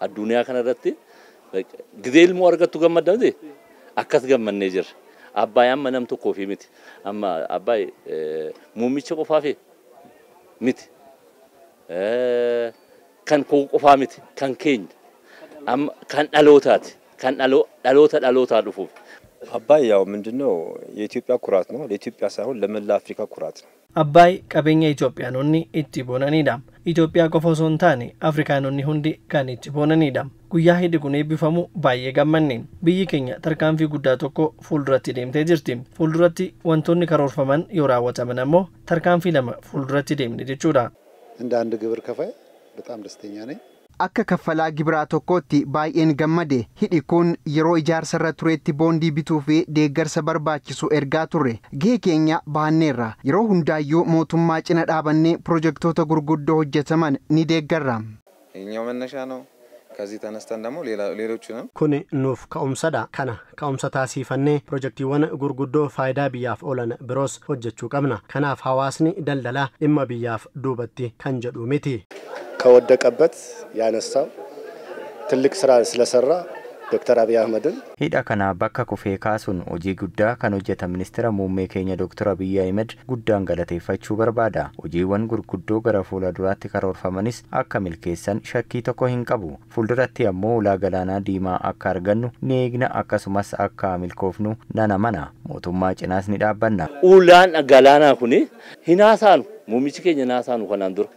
addunyaa kana irratti gidee ilmoo argattu gammadamte akkas gammannee jirra. Abbaay amma nam tokkoo fi miti. Amma abbaay muummicha qofaa fi miti. Kan koo qofaa miti. Kan keenya. Amma kan dhalootaati. Kan dhalootaa dhufuuf. አባይ ያው ምንድነው የኢትዮጵያ ኩራት ነው ለኢትዮጵያ ሳይሆን ለመላ አፍሪካ ኩራት ነው አባይ ቀበኛ ኢትዮጵያኖኒ ኢቲ ቦነኒዳም ኢትዮጵያ ቆፎሶንታኒ አፍሪካኖኒ ሁንዲ ካን ኢቲ ቦነኒዳም ጉያ ሄድኩኔ ቢፈሙ ባየ ገመነን ብይ ኬኛ ተርካንፊ ጉዳ ቶኮ ፉልዱረቲ ደምቴ ጅርቲም ፉልዱረቲ ወንቶኒ ከሮርፈመን yoraawwataman ተርካንፊ ለማ ፉልዱረቲ ደምኒ ጀቹዳ እንደ አንድ ግብር ከፋይ በጣም ደስተኛ ነኝ akka kaffalaa gibraa tokkotti baay'een gammade hidhi kun yeroo ijaarsarra tureetti boondii bituu fi deeggarsa barbaachisu ergaa turre gahee keenya baanneerra yeroo hundaayyuu mootummaa cina dhaabannee pirojektoota gurguddoo hojjetaman ni deeggarra እኛው መነሻ ነው ከዚህ ተነስተን ደግሞ ሌሎቹንም kun nuuf ka'umsadha kana ka'umsa taasifannee pirojektiiwwan gurguddoo faayidaa biyyaaf oolan biroos hojjechuu qabna kanaaf hawaasni daldalaa dhimma biyyaaf duubatti kan jedhu miti ከወደቀበት ያነሳው ትልቅ ስራ ስለሰራ ዶክተር አብይ አህመድን hidha kana bakka kufee kaasuun hojii guddaa kan hojjeta ministeera muummee keenya Dr. Abiy Ahmed guddaan galateeffachuu barbaada. Hojiiwwan gurguddoo gara fuula duraatti karoorfamanis akka milkeessan shakkii tokko hin qabu. Fuulduratti ammoo ulaa galaanaa diimaa akka argannu ni eegna akkasumas akka milkoofnu nana mana mootummaa cinaas ni dhaabbanna. Ulaan galaanaa kuni hinaasaanu muummichi keenya naasaanu kanaan dura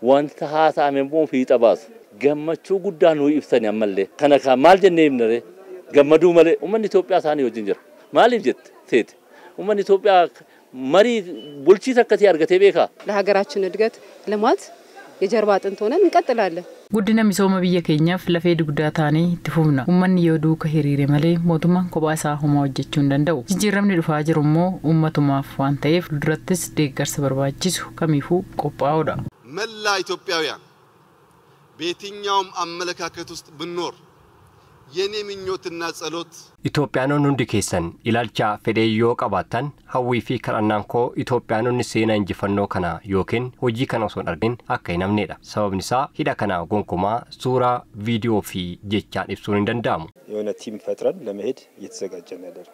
wanta haasa'ame immoo fiixa baasu gammachuu guddaa nuu ibsani ammallee kana ka maal jennee himnare gammaduu malee ummanni Itoophiyaa isaanii wajjin jira maaliif jette seeti ummanni Itoophiyaa marii bulchiisa akkasii argatee beekaa ለሀገራችን እድገት ልማት የጀርባ አጥንት ሆነን እንቀጥላለን guddina misooma biyya keenyaaf lafee dugdaa taanee itti fufna ummanni yoo duuka hiriire malee mootummaan kophaa isaa homaa hojjechuu hin danda'u jijjiiramni dhufaa jiru immoo ummatumaaf waan ta'eef durattis deeggarsa barbaachisu kamiifuu qophaa'uudha መላ ኢትዮጵያውያን በየትኛውም አመለካከት ውስጥ ብንኖር የኔ ምኞትና ጸሎት ኢትዮጵያኖን ሁንዲ ኬሰን ኢላልቻ ፌዴዮ ቀባታን ሀዊ ፊ ከራናን ኮ ኢትዮጵያኖን ሴና እንጂፈኖ ከና ዮኪን ሆጂ ከና ሶን አርገን አካይናምኔዳ ሰበብኒሳ ሂዳ ከና ጎንኩማ ሱራ ቪዲዮ ፊ ጀቻን ኢብሱን እንደንዳሙ የሆነ ቲም ፈጥረን ለመሄድ እየተዘጋጀን ያለው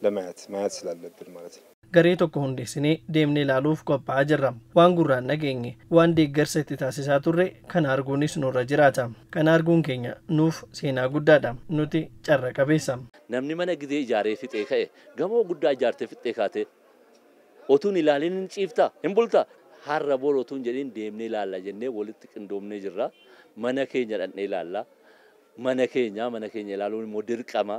ለማየት ስላለብን ማለት ነው garee tokko hundeessinee deemnee ilaaluuf qophaa'aa jirra waan gurraan nageenye waan deeggarsa itti taasisaa turre kan arguunis nurra jiraata kan arguun keenya nuuf seenaa guddaadha nuti carra qabeessa namni mana gidee ijaaree fixee ka'e gamoo guddaa ijaartee fixee kaate otuun ilaalin hin ciifta hin bulta har'a bor otuun jedhin deemnee ilaalla jennee walitti qindoomnee jirra mana keenya dhannee ilaalla mana keenya ilaaluun immoo dirqama